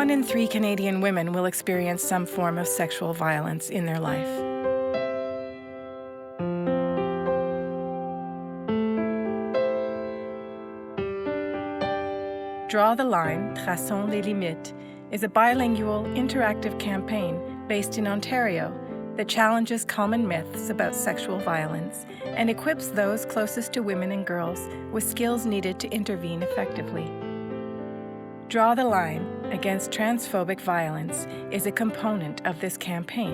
1 in 3 Canadian women will experience some form of sexual violence in their life. Draw the Line, Traçons les Limites, is a bilingual, interactive campaign based in Ontario that challenges common myths about sexual violence and equips those closest to women and girls with skills needed to intervene effectively. Draw the Line Against Transphobic Violence is a component of this campaign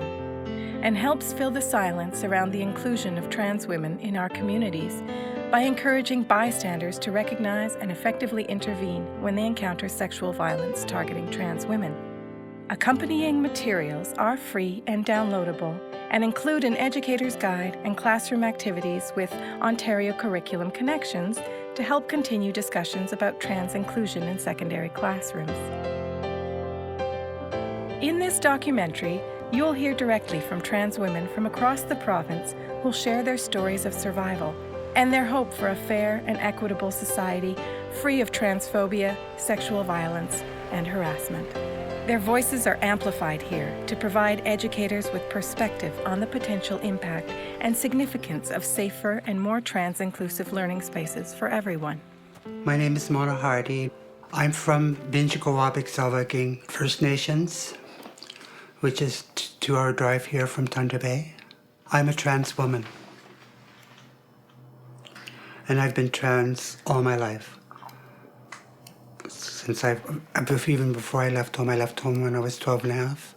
and helps fill the silence around the inclusion of trans women in our communities by encouraging bystanders to recognize and effectively intervene when they encounter sexual violence targeting trans women. Accompanying materials are free and downloadable and include an educator's guide and classroom activities with Ontario Curriculum Connections to help continue discussions about trans inclusion in secondary classrooms. In this documentary, you'll hear directly from trans women from across the province who'll share their stories of survival and their hope for a fair and equitable society free of transphobia, sexual violence, and harassment. Their voices are amplified here to provide educators with perspective on the potential impact and significance of safer and more trans-inclusive learning spaces for everyone. My name is Mona Hardy. I'm from Binchikowabik First Nations, which is 2-hour drive here from Thunder Bay. I'm a trans woman, and I've been trans all my life. Even before I left home when I was 12 and a half.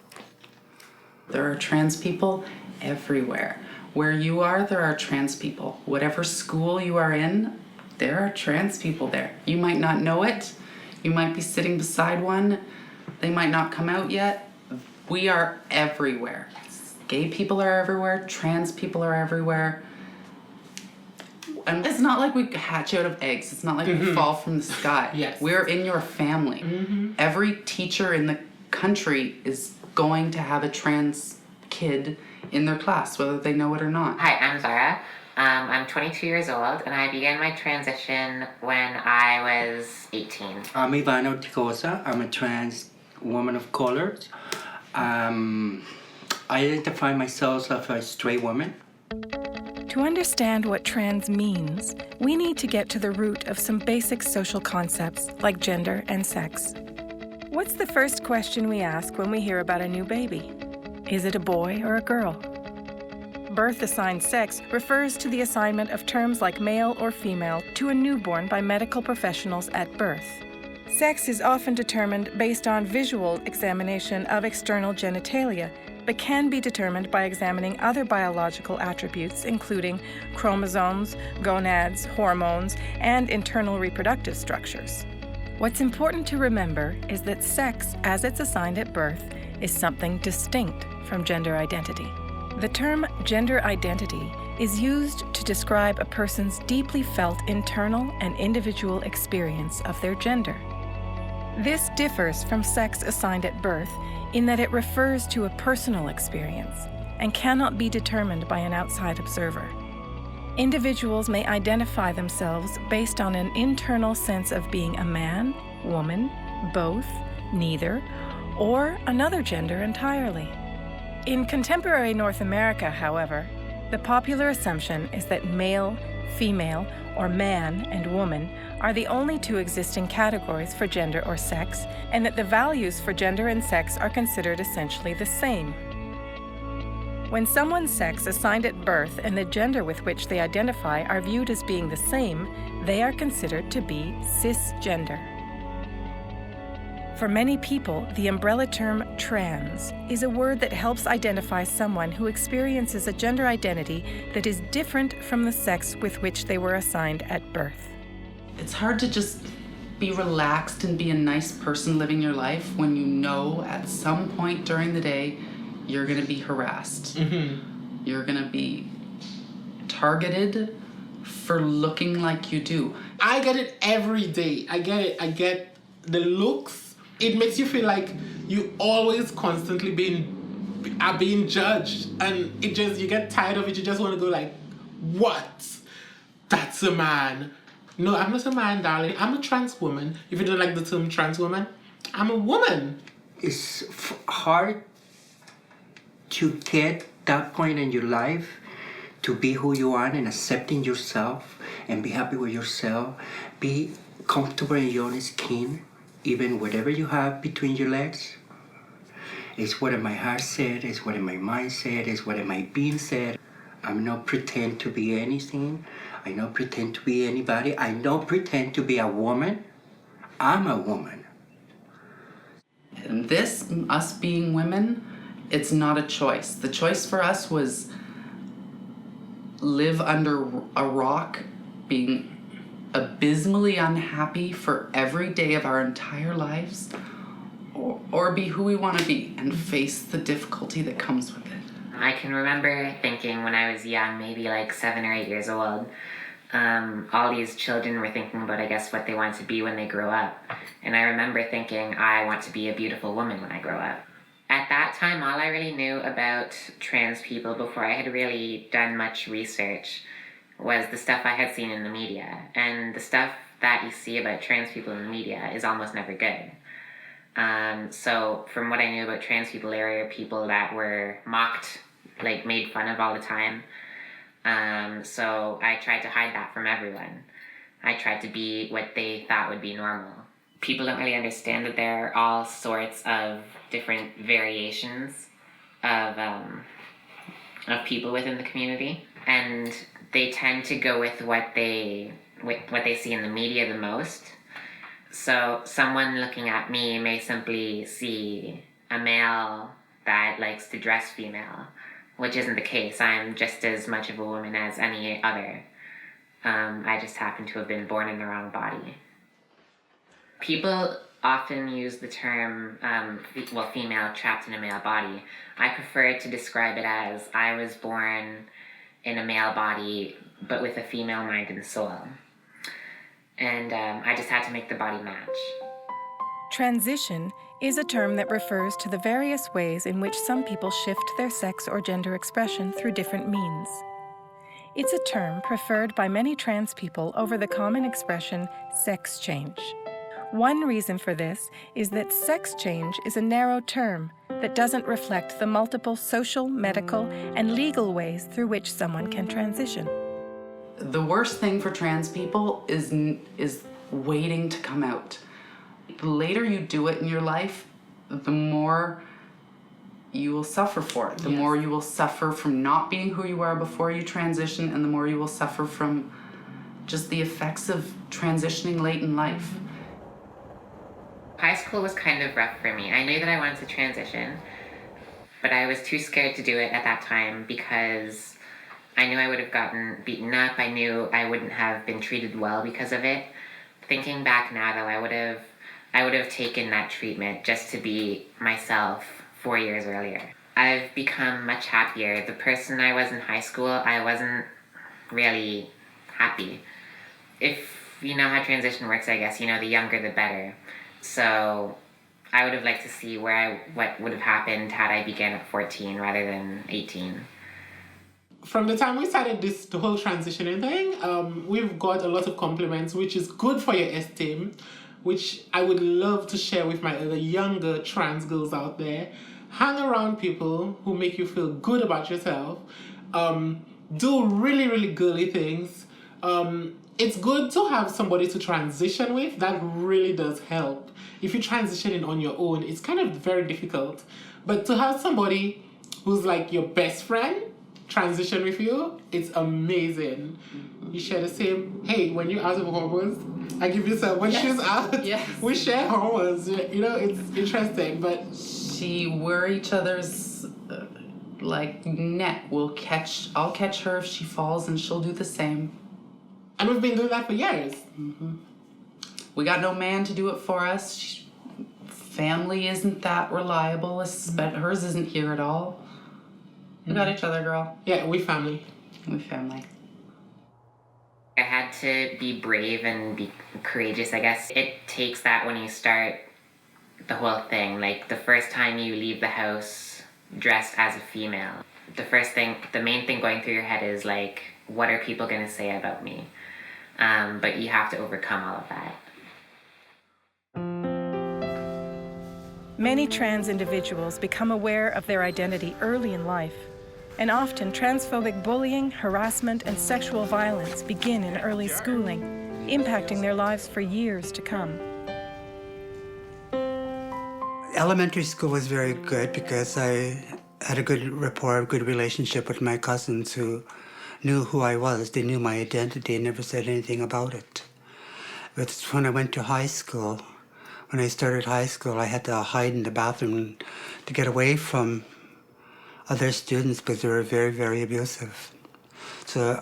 There are trans people everywhere. Where you are, there are trans people. Whatever school you are in, there are trans people there. You might not know it. You might be sitting beside one. They might not come out yet. We are everywhere. Gay people are everywhere. Trans people are everywhere. And it's not like we hatch out of eggs. It's not like we fall from the sky. Yes. We're in your family. Every teacher in the country is going to have a trans kid in their class, whether they know it or not. Hi, I'm Zara. I'm 22 years old, and I began my transition when I was 18. I'm Ivano Ticosa. I'm a trans woman of color. I identify myself as a straight woman. To understand what trans means, we need to get to the root of some basic social concepts like gender and sex. What's the first question we ask when we hear about a new baby? Is it a boy or a girl? Birth-assigned sex refers to the assignment of terms like male or female to a newborn by medical professionals at birth. Sex is often determined based on visual examination of external genitalia, but can be determined by examining other biological attributes, including chromosomes, gonads, hormones, and internal reproductive structures. What's important to remember is that sex, as it's assigned at birth, is something distinct from gender identity. The term gender identity is used to describe a person's deeply felt internal and individual experience of their gender. This differs from sex assigned at birth in that it refers to a personal experience and cannot be determined by an outside observer. Individuals may identify themselves based on an internal sense of being a man, woman, both, neither, or another gender entirely. In contemporary North America, however, the popular assumption is that male, female, or man and woman are the only two existing categories for gender or sex, and that the values for gender and sex are considered essentially the same. When someone's sex assigned at birth and the gender with which they identify are viewed as being the same, they are considered to be cisgender. For many people, the umbrella term trans is a word that helps identify someone who experiences a gender identity that is different from the sex with which they were assigned at birth. It's hard to just be relaxed and be a nice person living your life when you know at some point during the day you're going to be harassed. You're going to be targeted for looking like you do. I get it every day. I get it. I get the looks. It makes you feel like you always constantly are being judged, and you get tired of it. You just want to go like, what? That's a man. No, I'm not a man, darling. I'm a trans woman. If you don't like the term trans woman, I'm a woman. it's hard to get that point in your life to be who you are and accepting yourself and be happy with yourself, be comfortable in your own skin, even whatever you have between your legs. It's what my heart said, it's what my mind said, it's what my being said. I'm not pretend to be anything. I don't pretend to be anybody. I don't pretend to be a woman. I'm a woman. And this, us being women, it's not a choice. The choice for us was live under a rock, being abysmally unhappy for every day of our entire lives, or be who we want to be and face the difficulty that comes with it. I can remember thinking when I was young, maybe like 7 or 8 years old, all these children were thinking about, I guess, what they want to be when they grow up. And I remember thinking, I want to be a beautiful woman when I grow up. At that time, all I really knew about trans people before I had really done much research was the stuff I had seen in the media. And the stuff that you see about trans people in the media is almost never good. So from what I knew about trans people, they were people that were mocked, like made fun of all the time. So I tried to hide that from everyone. I tried to be what they thought would be normal. People don't really understand that there are all sorts of different variations of people within the community, and they tend to go with what they see in the media the most. So someone looking at me may simply see a male that likes to dress female, which isn't the case. I'm just as much of a woman as any other. I just happen to have been born in the wrong body. People often use the term, female trapped in a male body. I prefer to describe it as I was born in a male body, but with a female mind and soul. And I just had to make the body match. Transition is a term that refers to the various ways in which some people shift their sex or gender expression through different means. It's a term preferred by many trans people over the common expression sex change. One reason for this is that sex change is a narrow term that doesn't reflect the multiple social, medical, and legal ways through which someone can transition. The worst thing for trans people is waiting to come out. The later you do it in your life, the more you will suffer for it. The more you will suffer from not being who you are before you transition, and the more you will suffer from just the effects of transitioning late in life. High school was kind of rough for me. I knew that I wanted to transition, but I was too scared to do it at that time because I knew I would have gotten beaten up. I knew I wouldn't have been treated well because of it. Thinking back now, though, I would have taken that treatment just to be myself 4 years earlier. I've become much happier. The person I was in high school, I wasn't really happy. If you know how transition works, I guess, the younger the better. So I would have liked to see what would have happened had I began at 14 rather than 18. From the time we started the whole transitioning thing, we've got a lot of compliments, which is good for your esteem, which I would love to share with my other younger trans girls out there. Hang around people who make you feel good about yourself. Do really, really girly things. It's good to have somebody to transition with. That really does help. If you're transitioning on your own, it's kind of very difficult. But to have somebody who's like your best friend transition with you, it's amazing. You share the same, hey, when you're out of hormones, I give you some. When she's out, we share hormones. It's interesting, but We're each other's net. I'll catch her if she falls, and she'll do the same. And we've been doing that for years. Mm-hmm. We got no man to do it for us. Family isn't that reliable. Hers isn't here at all. We got each other, girl. Yeah, we family. We family. I had to be brave and be courageous, I guess. It takes that when you start the whole thing. Like, the first time you leave the house dressed as a female, the main thing going through your head is, like, what are people going to say about me? But you have to overcome all of that. Many trans individuals become aware of their identity early in life, and often transphobic bullying, harassment, and sexual violence begin in early schooling, impacting their lives for years to come. Elementary school was very good because I had a good rapport, a good relationship with my cousins who knew who I was. They knew my identity and never said anything about it. But when I went to high school, when I started high school, I had to hide in the bathroom to get away from other students because they were very, very abusive. So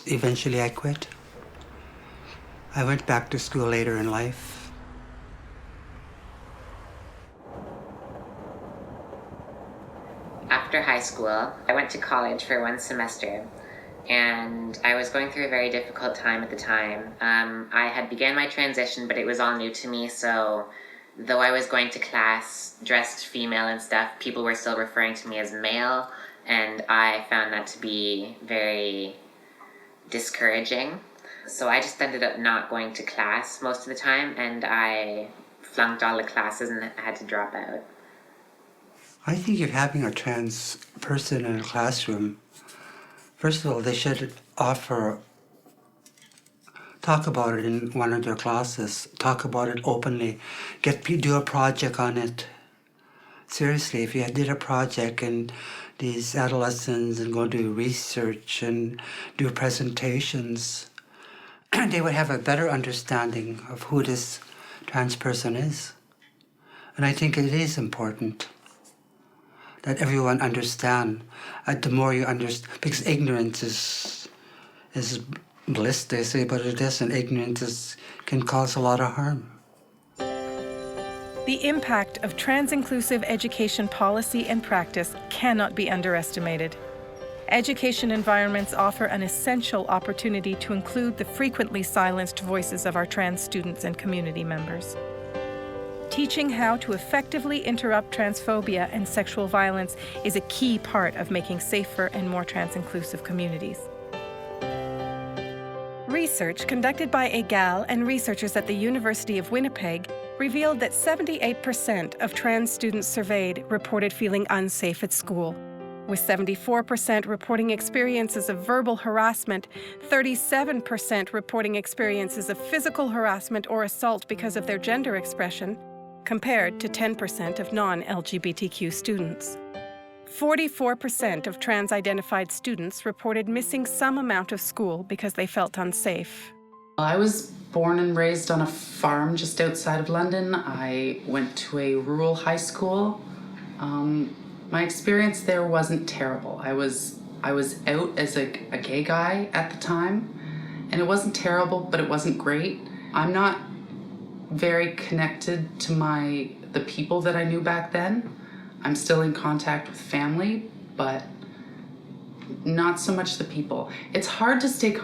eventually I quit. I went back to school later in life. After high school, I went to college for 1 semester, and I was going through a very difficult time at the time. I had began my transition, but it was all new to me, so though I was going to class dressed female and stuff, people were still referring to me as male, and I found that to be very discouraging. So I just ended up not going to class most of the time, and I flunked all the classes and had to drop out. I think if having a trans person in a classroom, first of all, they should talk about it in one of their classes, talk about it openly, do a project on it. Seriously, if you did a project and these adolescents and go do research and do presentations, they would have a better understanding of who this trans person is. And I think it is important that everyone understand. The more you understand, because ignorance is bliss, they say, but it isn't. Ignorance can cause a lot of harm. The impact of trans-inclusive education policy and practice cannot be underestimated. Education environments offer an essential opportunity to include the frequently silenced voices of our trans students and community members. Teaching how to effectively interrupt transphobia and sexual violence is a key part of making safer and more trans-inclusive communities. Research conducted by EGAL and researchers at the University of Winnipeg revealed that 78% of trans students surveyed reported feeling unsafe at school, with 74% reporting experiences of verbal harassment, 37% reporting experiences of physical harassment or assault because of their gender expression, compared to 10% of non-LGBTQ students. 44% of trans-identified students reported missing some amount of school because they felt unsafe. I was born and raised on a farm just outside of London. I went to a rural high school. My experience there wasn't terrible. I was out as a gay guy at the time, and it wasn't terrible, but it wasn't great. I'm not very connected to the people that I knew back then. I'm still in contact with family, but not so much the people. It's hard to stay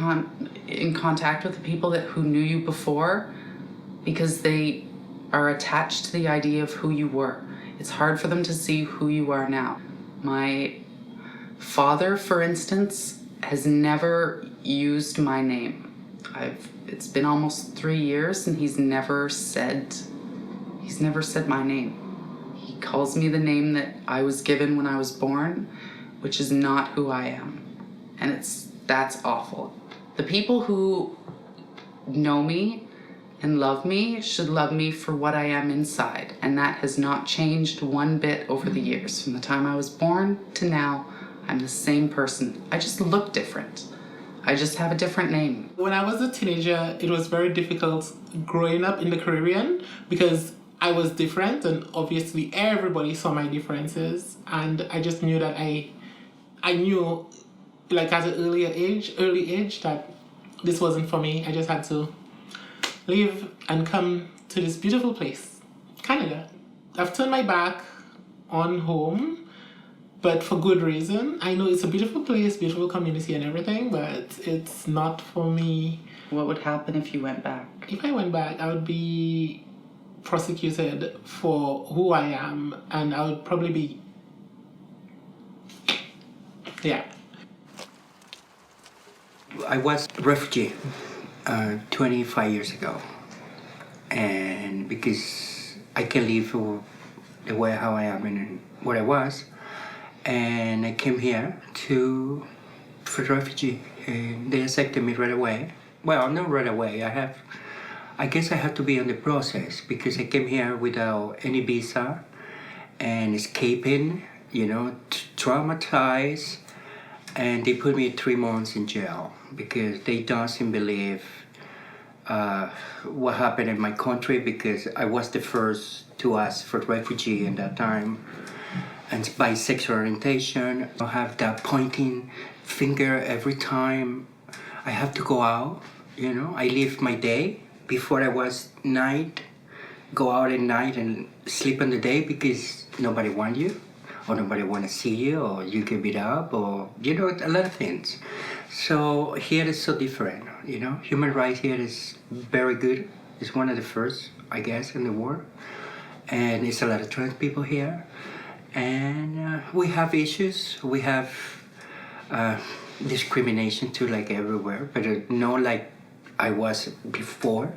in contact with the people who knew you before because they are attached to the idea of who you were. It's hard for them to see who you are now. My father, for instance, has never used my name. It's been almost 3 years and he's never said my name. He calls me the name that I was given when I was born, which is not who I am. And that's awful. The people who know me and love me should love me for what I am inside. And that has not changed one bit over the years. From the time I was born to now, I'm the same person. I just look different. I just have a different name. When I was a teenager, it was very difficult growing up in the Caribbean because I was different and obviously everybody saw my differences. And I just knew that I knew like at an early age that this wasn't for me. I just had to leave and come to this beautiful place, Canada. I've turned my back on home, but for good reason. I know it's a beautiful place, beautiful community and everything, but it's not for me. What would happen if you went back? If I went back, I would be prosecuted for who I am, and I would probably be, yeah. I was a refugee 25 years ago, and because I can live the way how I am and what I was. And I came here for refugee, and they accepted me right away. Well, not right away. I guess I had to be on the process because I came here without any visa and escaping, traumatized, and they put me 3 months in jail because they doesn't believe what happened in my country because I was the first to ask for refugee in that time. And by sexual orientation, I have that pointing finger every time I have to go out. I live my day before I was night, go out at night and sleep in the day because nobody wants you, or nobody want to see you, or you get beat up, or a lot of things. So here is so different. Human rights here is very good. It's one of the first, I guess, in the world, and it's a lot of trans people here. And we have issues. We have discrimination too, like everywhere, but not like I was before.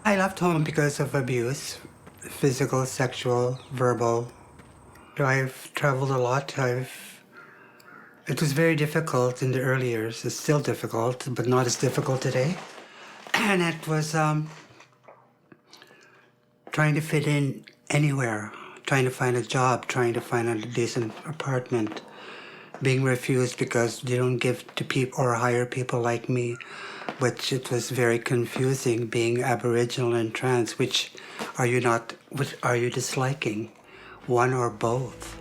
I left home because of abuse, physical, sexual, verbal. I've traveled a lot. It was very difficult in the early years. It's still difficult, but not as difficult today. And it was trying to fit in anywhere, trying to find a job, trying to find a decent apartment, being refused because they don't give to people or hire people like me, which it was very confusing being Aboriginal and trans. Which are you disliking? One or both?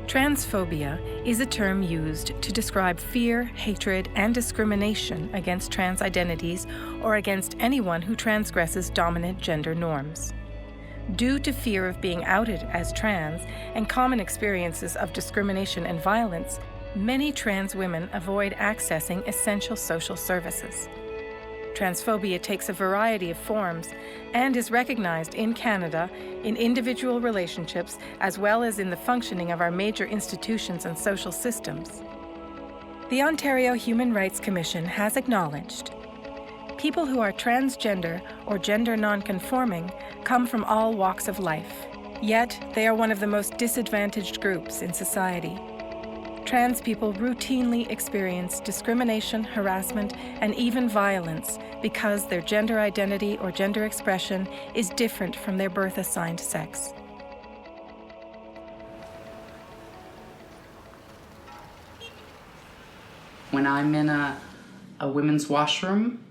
Transphobia is a term used to describe fear, hatred, and discrimination against trans identities or against anyone who transgresses dominant gender norms. Due to fear of being outed as trans and common experiences of discrimination and violence, many trans women avoid accessing essential social services. Transphobia takes a variety of forms and is recognized in Canada in individual relationships as well as in the functioning of our major institutions and social systems. The Ontario Human Rights Commission has acknowledged people who are transgender or gender nonconforming come from all walks of life, yet they are one of the most disadvantaged groups in society. Trans people routinely experience discrimination, harassment, and even violence because their gender identity or gender expression is different from their birth-assigned sex. When I'm in a women's washroom,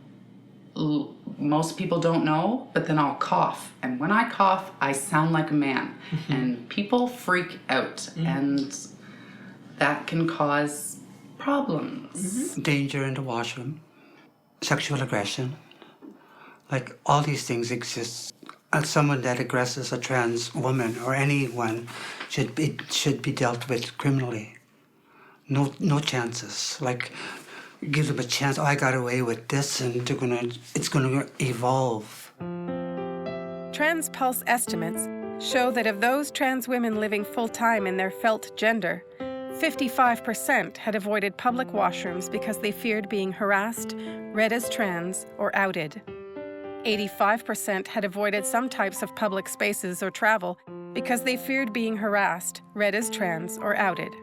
most people don't know, but then I'll cough. And when I cough, I sound like a man. And people freak out. And that can cause problems. Danger in the washroom, sexual aggression, like all these things exist. And someone that aggresses a trans woman or anyone should be dealt with criminally. No chances. Like, give them a chance. Oh, I got away with this, and it's gonna evolve. Trans Pulse estimates show that of those trans women living full-time in their felt gender, 55% had avoided public washrooms because they feared being harassed, read as trans, or outed. 85% had avoided some types of public spaces or travel because they feared being harassed, read as trans, or outed.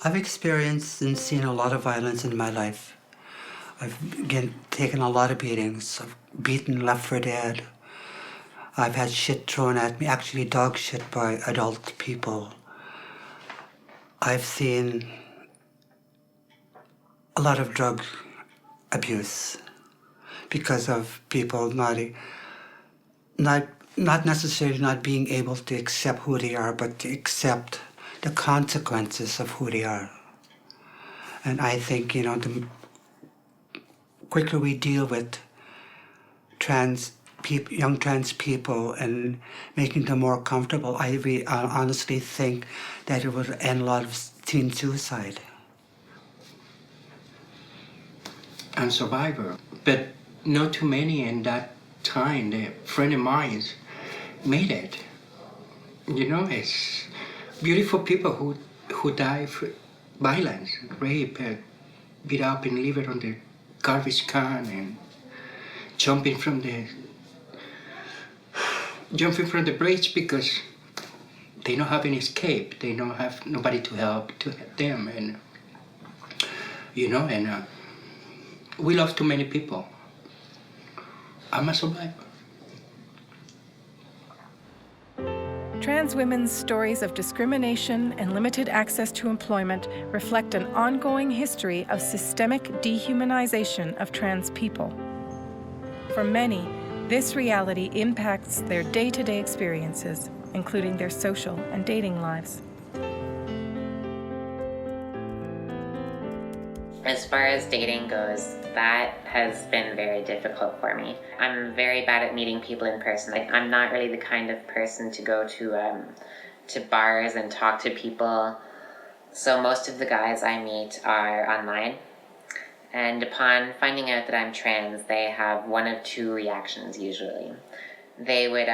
I've experienced and seen a lot of violence in my life. I've taken a lot of beatings. I've beaten left for dead. I've had shit thrown at me, actually dog shit by adult people. I've seen a lot of drug abuse because of people not necessarily not being able to accept who they are, but to accept the consequences of who they are. And I think, the quicker we deal with young trans people and making them more comfortable, I honestly think that it would end a lot of teen suicide. I'm a survivor, but not too many in that time. The friend of mine made it. It's beautiful people who die for violence, rape, beat up and leave it on the garbage can and jumping from the bridge because they don't have an escape. They don't have nobody to help them, and we lost too many people. I'm a survivor. Trans women's stories of discrimination and limited access to employment reflect an ongoing history of systemic dehumanization of trans people. For many, this reality impacts their day-to-day experiences, including their social and dating lives. As far as dating goes, that has been very difficult for me. I'm very bad at meeting people in person. I'm not really the kind of person to go to bars and talk to people. So most of the guys I meet are online. And upon finding out that I'm trans, they have one of two reactions usually. They would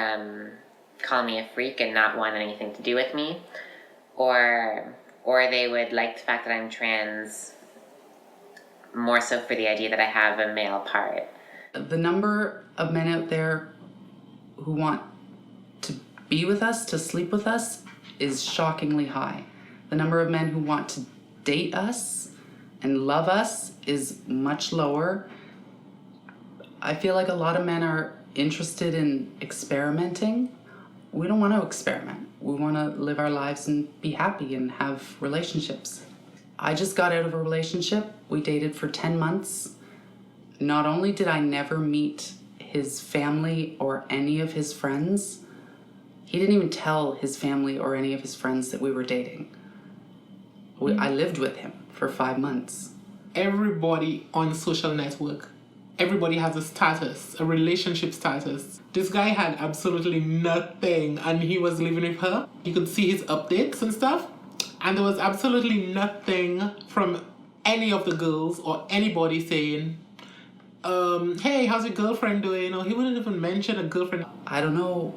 call me a freak and not want anything to do with me, or they would like the fact that I'm trans more so for the idea that I have a male part. The number of men out there who want to be with us, to sleep with us, is shockingly high. The number of men who want to date us and love us is much lower. I feel like a lot of men are interested in experimenting. We don't want to experiment. We want to live our lives and be happy and have relationships. I just got out of a relationship. We dated for 10 months. Not only did I never meet his family or any of his friends, he didn't even tell his family or any of his friends that we were dating. I lived with him for 5 months. Everybody on social network, everybody has a status, a relationship status. This guy had absolutely nothing and he was living with her. You could see his updates and stuff. And there was absolutely nothing from any of the girls or anybody saying, hey, how's your girlfriend doing? Or he wouldn't even mention a girlfriend. I don't know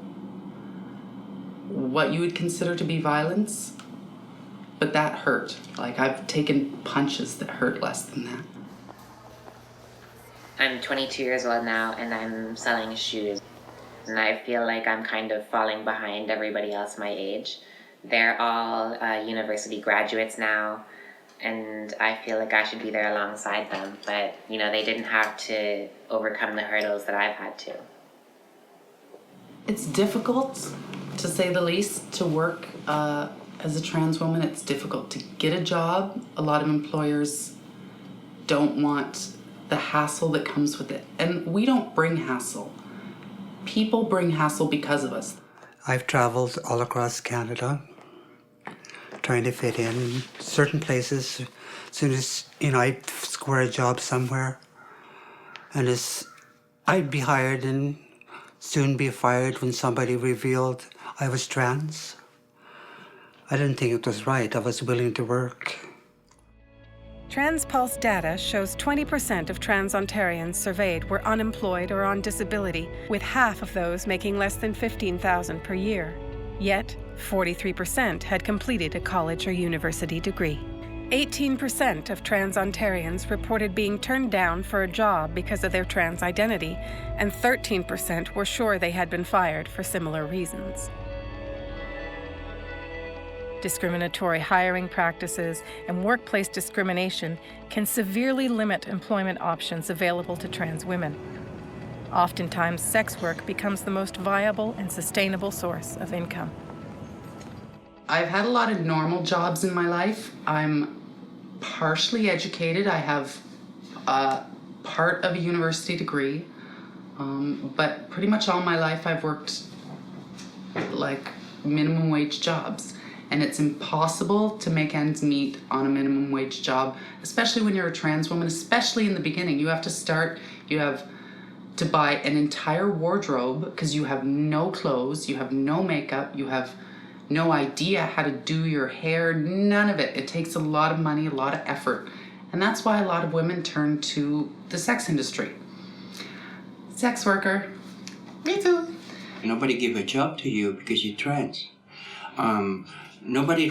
what you would consider to be violence, but that hurt. Like, I've taken punches that hurt less than that. I'm 22 years old now and I'm selling shoes. And I feel like I'm kind of falling behind everybody else my age. They're all university graduates now, and I feel like I should be there alongside them. But, they didn't have to overcome the hurdles that I've had to. It's difficult, to say the least, to work as a trans woman. It's difficult to get a job. A lot of employers don't want the hassle that comes with it. And we don't bring hassle. People bring hassle because of us. I've traveled all across Canada trying to fit in certain places. As soon as, I'd score a job somewhere, and I'd be hired and soon be fired when somebody revealed I was trans. I didn't think it was right. I was willing to work. TransPulse data shows 20% of trans Ontarians surveyed were unemployed or on disability, with half of those making less than $15,000 per year. Yet, 43% had completed a college or university degree. 18% of trans Ontarians reported being turned down for a job because of their trans identity, and 13% were sure they had been fired for similar reasons. Discriminatory hiring practices and workplace discrimination can severely limit employment options available to trans women. Oftentimes, sex work becomes the most viable and sustainable source of income. I've had a lot of normal jobs in my life. I'm partially educated. I have part of a university degree, but pretty much all my life I've worked like minimum wage jobs. And it's impossible to make ends meet on a minimum wage job, especially when you're a trans woman, especially in the beginning. You have to buy an entire wardrobe because you have no clothes, you have no makeup, you have no idea how to do your hair, none of it. It takes a lot of money, a lot of effort. And that's why a lot of women turn to the sex industry. Sex worker. Me too. Nobody give a job to you because you're trans. Nobody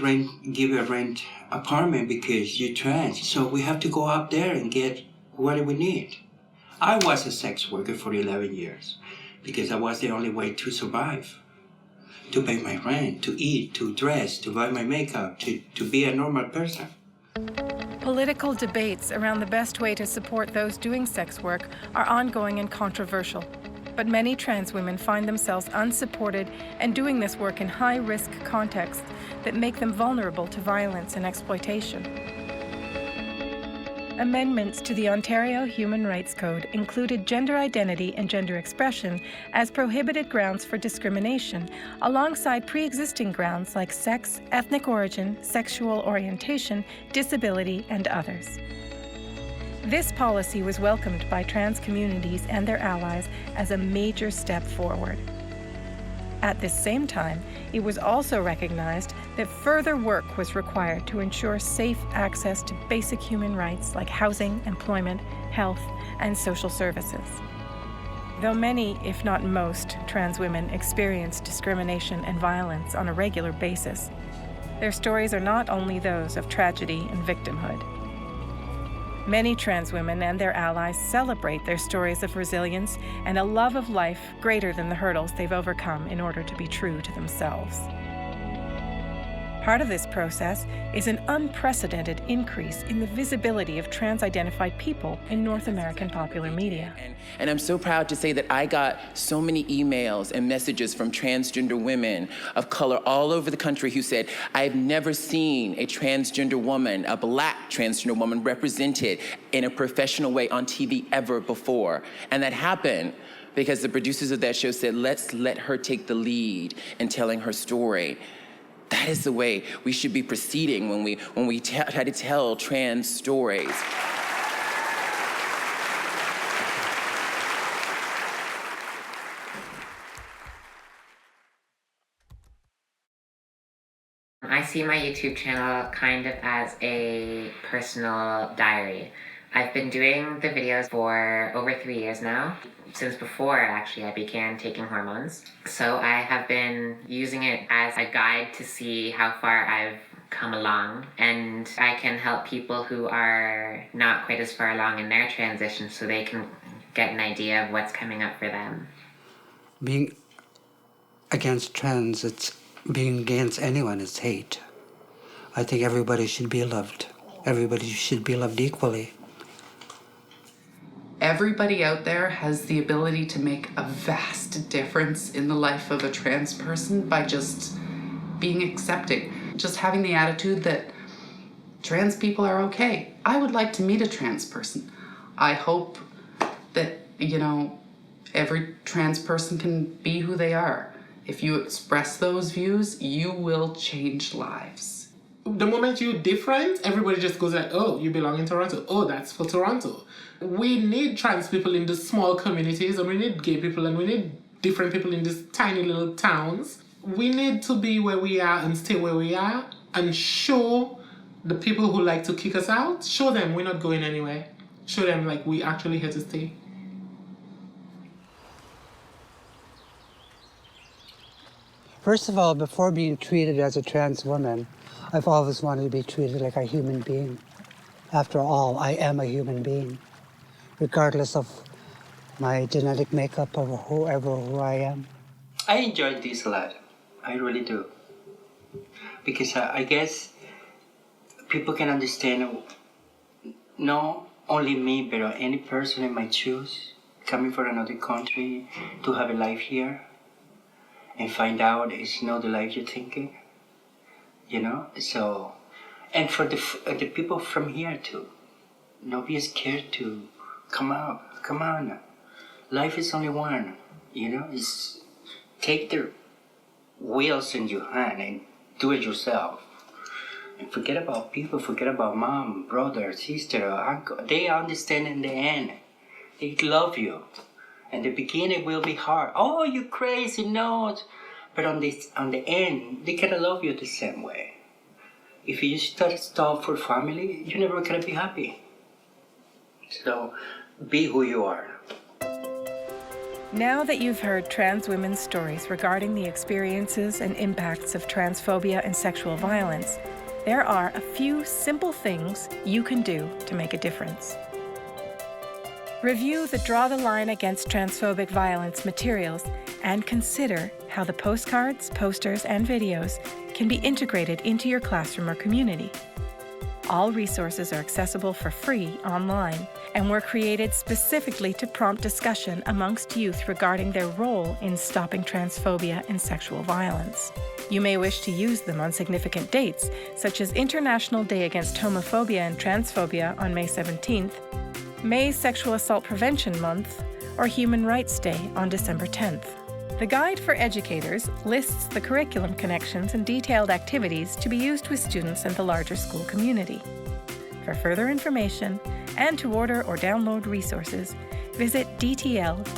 give a rent apartment because you're trans. So we have to go out there and get What do we need? I was a sex worker for 11 years because that was the only way to survive, to pay my rent, to eat, to dress, to buy my makeup, to be a normal person. Political debates around the best way to support those doing sex work are ongoing and controversial. But many trans women find themselves unsupported and doing this work in high-risk contexts that make them vulnerable to violence and exploitation. Amendments to the Ontario Human Rights Code included gender identity and gender expression as prohibited grounds for discrimination, alongside pre-existing grounds like sex, ethnic origin, sexual orientation, disability, and others. This policy was welcomed by trans communities and their allies as a major step forward. At this same time, it was also recognized that further work was required to ensure safe access to basic human rights like housing, employment, health, and social services. Though many, if not most, trans women experience discrimination and violence on a regular basis, their stories are not only those of tragedy and victimhood. Many trans women and their allies celebrate their stories of resilience and a love of life greater than the hurdles they've overcome in order to be true to themselves. Part of this process is an unprecedented increase in the visibility of trans-identified people in North American popular media. And I'm so proud to say that I got so many emails and messages from transgender women of color all over the country who said, I've never seen a transgender woman, a Black transgender woman, represented in a professional way on TV ever before. And that happened because the producers of that show said, let's let her take the lead in telling her story. That is the way we should be proceeding when we try to tell trans stories. I see my YouTube channel kind of as a personal diary. I've been doing the videos for over 3 years now. Since before, actually, I began taking hormones. So I have been using it as a guide to see how far I've come along. And I can help people who are not quite as far along in their transition so they can get an idea of what's coming up for them. Being against trans, it's being against anyone is hate. I think everybody should be loved. Everybody should be loved equally. Everybody out there has the ability to make a vast difference in the life of a trans person by just being accepting, just having the attitude that trans people are okay. I would like to meet a trans person. I hope that, every trans person can be who they are. If you express those views, you will change lives. The moment you're different, everybody just goes like, oh, you belong in Toronto. Oh, that's for Toronto. We need trans people in the small communities, and we need gay people, and we need different people in these tiny little towns. We need to be where we are and stay where we are and show the people who like to kick us out, show them we're not going anywhere. Show them like we actually here to stay. First of all, before being treated as a trans woman, I've always wanted to be treated like a human being. After all, I am a human being, regardless of my genetic makeup or who I am. I enjoyed this a lot. I really do. Because I guess people can understand not only me, but any person in my shoes coming from another country to have a life here and find out it's not the life you're thinking, So, and for the people from here too, not be scared to come out. Come on, life is only one. It's take the wheels in your hand and do it yourself. And forget about people. Forget about mom, brother, sister, or uncle. They understand in the end. They love you. And the beginning will be hard. Oh, you crazy, no. But on the end, they gotta love you the same way. If you start stuff for family, you're never gonna be happy. So, be who you are. Now that you've heard trans women's stories regarding the experiences and impacts of transphobia and sexual violence, there are a few simple things you can do to make a difference. Review the Draw the Line Against Transphobic Violence materials and consider how the postcards, posters, and videos can be integrated into your classroom or community. All resources are accessible for free online and were created specifically to prompt discussion amongst youth regarding their role in stopping transphobia and sexual violence. You may wish to use them on significant dates, such as International Day Against Homophobia and Transphobia on May 17th, May Sexual Assault Prevention Month, or Human Rights Day on December 10th. The Guide for Educators lists the curriculum connections and detailed activities to be used with students and the larger school community. For further information and to order or download resources, visit dtl.egal.ca.